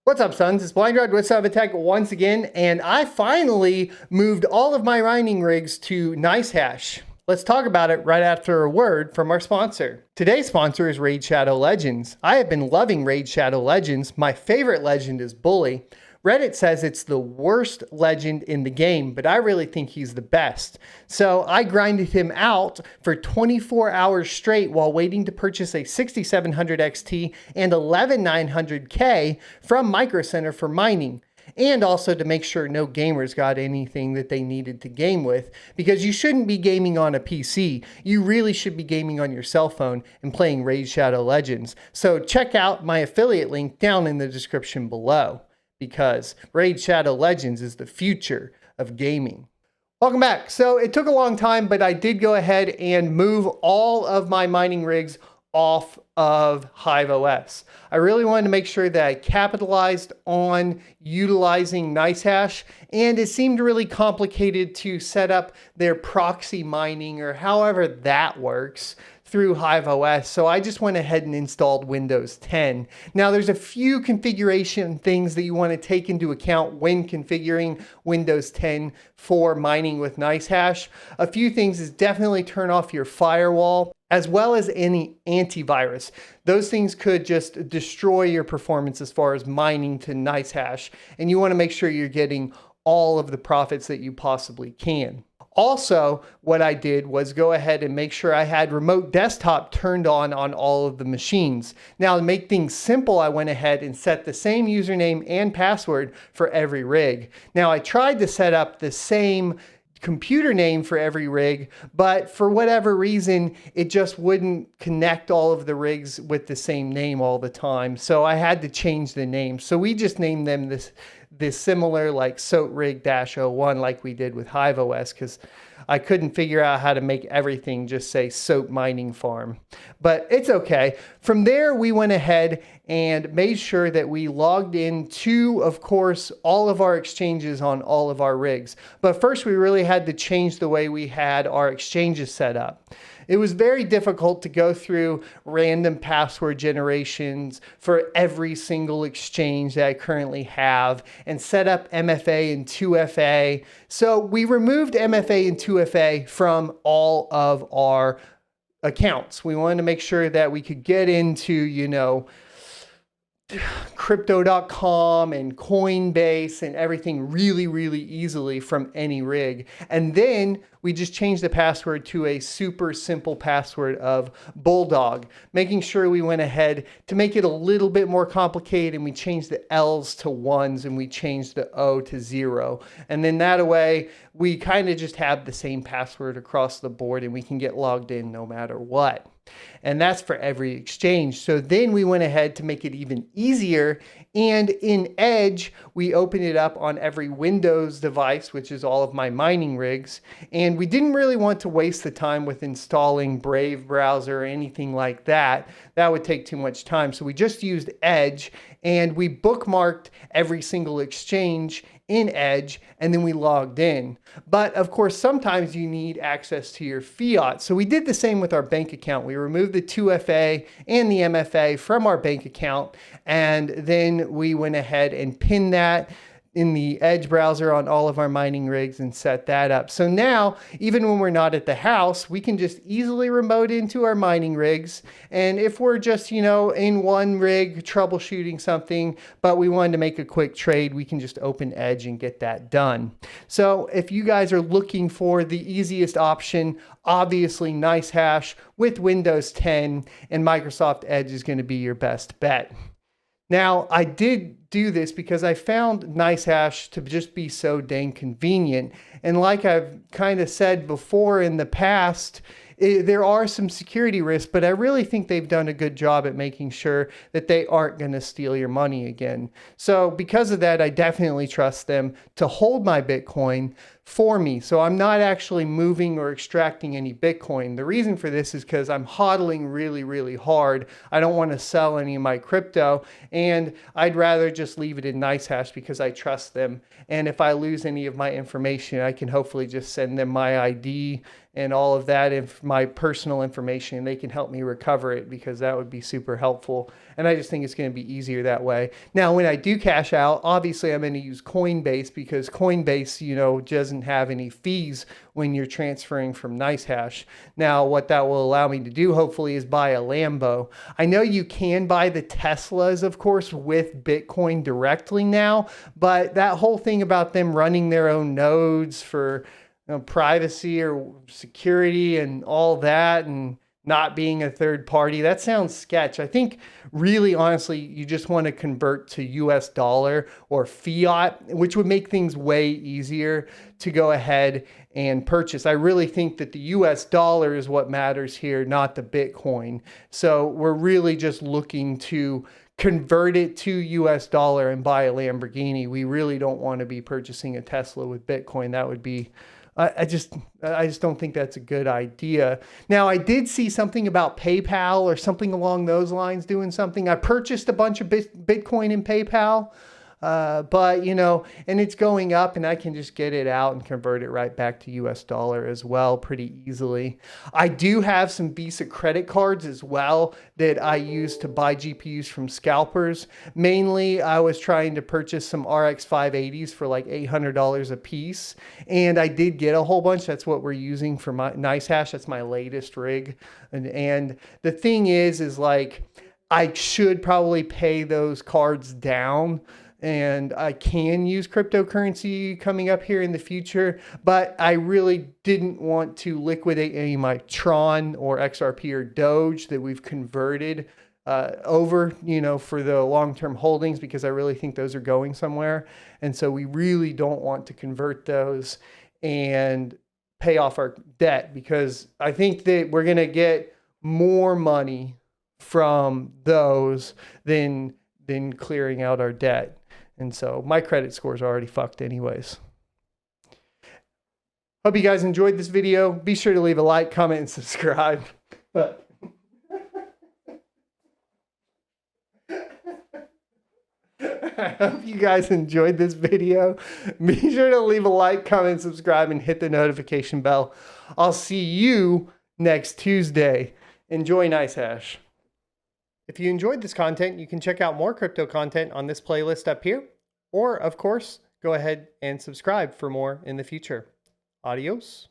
What's up, sons? It's Blind Rod with Tech once again, and I finally moved all of my mining rigs to Nicehash. Let's talk about it right after a word from our sponsor. Today's sponsor is Raid Shadow Legends. I have been loving Raid Shadow Legends. My favorite legend is Bully. Reddit says it's the worst legend in the game, but I really think he's the best. So I grinded him out for 24 hours straight while waiting to purchase a 6700 XT and 11900K from Micro Center for mining. And also to make sure no gamers got anything that they needed to game with, because you shouldn't be gaming on a PC. You really should be gaming on your cell phone and playing Raid Shadow Legends. So check out my affiliate link down in the description below, because Raid Shadow Legends is the future of gaming. Welcome back. So it took a long time, but I did go ahead and move all of my mining rigs off of Hive OS. I really wanted to make sure that I capitalized on utilizing Nicehash, and it seemed really complicated to set up their proxy mining or however that works through Hive OS. So I just went ahead and installed Windows 10. Now there's a few configuration things that you want to take into account when configuring Windows 10 for mining with Nicehash. A few things is definitely turn off your firewall, as well as any antivirus. Those things could just destroy your performance as far as mining to Nicehash, and you want to make sure you're getting all of the profits that you possibly can. Also, what I did was go ahead and make sure I had remote desktop turned on all of the machines. Now, to make things simple, I went ahead and set the same username and password for every rig. Now, I tried to set up the same computer name for every rig, but for whatever reason, it just wouldn't connect all of the rigs with the same name all the time. So I had to change the name. So we just named them this similar like SOAP-rig-01 like we did with Hive OS, because I couldn't figure out how to make everything just say SOAP Mining Farm. But it's okay. From there, we went ahead and made sure that we logged into, of course, all of our exchanges on all of our rigs. But first, we really had to change the way we had our exchanges set up. It was very difficult to go through random password generations for every single exchange that I currently have and set up MFA and 2FA. So we removed MFA and 2FA from all of our accounts. We wanted to make sure that we could get into, crypto.com and Coinbase and everything really, really easily from any rig. And then we just changed the password to a super simple password of Bulldog, making sure we went ahead to make it a little bit more complicated, and we changed the L's to ones and we changed the O to 0. And then that way we kind of just have the same password across the board and we can get logged in no matter what. And that's for every exchange. So then we went ahead to make it even easier. And in Edge, we opened it up on every Windows device, which is all of my mining rigs. And we didn't really want to waste the time with installing Brave browser or anything like that. That would take too much time. So we just used Edge, and we bookmarked every single exchange in Edge, and then we logged in. But of course, sometimes you need access to your fiat. So we did the same with our bank account. We removed the 2FA and the MFA from our bank account, and then we went ahead and pinned that in the Edge browser on all of our mining rigs and set that up. So now, even when we're not at the house, we can just easily remote into our mining rigs. And if we're just, in one rig troubleshooting something, but we wanted to make a quick trade, we can just open Edge and get that done. So if you guys are looking for the easiest option, obviously Nicehash with Windows 10 and Microsoft Edge is going to be your best bet. Now, I did do this because I found Nicehash to just be so dang convenient. And like I've kind of said before in the past, there are some security risks, but I really think they've done a good job at making sure that they aren't going to steal your money again. So because of that, I definitely trust them to hold my Bitcoin for me. So I'm not actually moving or extracting any Bitcoin. The reason for this is because I'm hodling really, really hard. I don't want to sell any of my crypto, and I'd rather just leave it in Nicehash because I trust them. And if I lose any of my information, I can hopefully just send them my ID and all of that, if my personal information, they can help me recover it, because that would be super helpful. And I just think it's going to be easier that way. Now, when I do cash out, obviously I'm going to use Coinbase, because Coinbase, you know, doesn't have any fees when you're transferring from Nicehash. Now, what that will allow me to do, hopefully, is buy a Lambo. I know you can buy the Teslas, of course, with Bitcoin directly now, but that whole thing about them running their own nodes for privacy or security and all that, and not being a third party, that sounds sketch. I think really, honestly, you just want to convert to US dollar or fiat, which would make things way easier to go ahead and purchase. I really think that the US dollar is what matters here, not the Bitcoin. So we're really just looking to convert it to US dollar and buy a Lamborghini. We really don't want to be purchasing a Tesla with Bitcoin. That would be I just don't think that's a good idea. Now, I did see something about PayPal or something along those lines doing something. I purchased a bunch of Bitcoin in PayPal, but, you know, and it's going up, and I can just get it out and convert it right back to US dollar as well pretty easily. I do have some Visa credit cards as well that I use to buy GPUs from scalpers. Mainly, I was trying to purchase some RX 580s for like $800 a piece, and I did get a whole bunch. That's what we're using for my Nicehash. That's my latest rig. And the thing is like, I should probably pay those cards down, and I can use cryptocurrency coming up here in the future, but I really didn't want to liquidate any of my Tron or XRP or Doge that we've converted over, you know, for the long-term holdings, because I really think those are going somewhere. And so we really don't want to convert those and pay off our debt, because I think that we're going to get more money from those than clearing out our debt. And so my credit score is already fucked anyways. Hope you guys enjoyed this video. Be sure to leave a like, comment, and subscribe. I hope you guys enjoyed this video. Be sure to leave a like, comment, subscribe, and hit the notification bell. I'll see you next Tuesday. Enjoy Nicehash. If you enjoyed this content, you can check out more crypto content on this playlist up here. Or, of course, go ahead and subscribe for more in the future. Adios.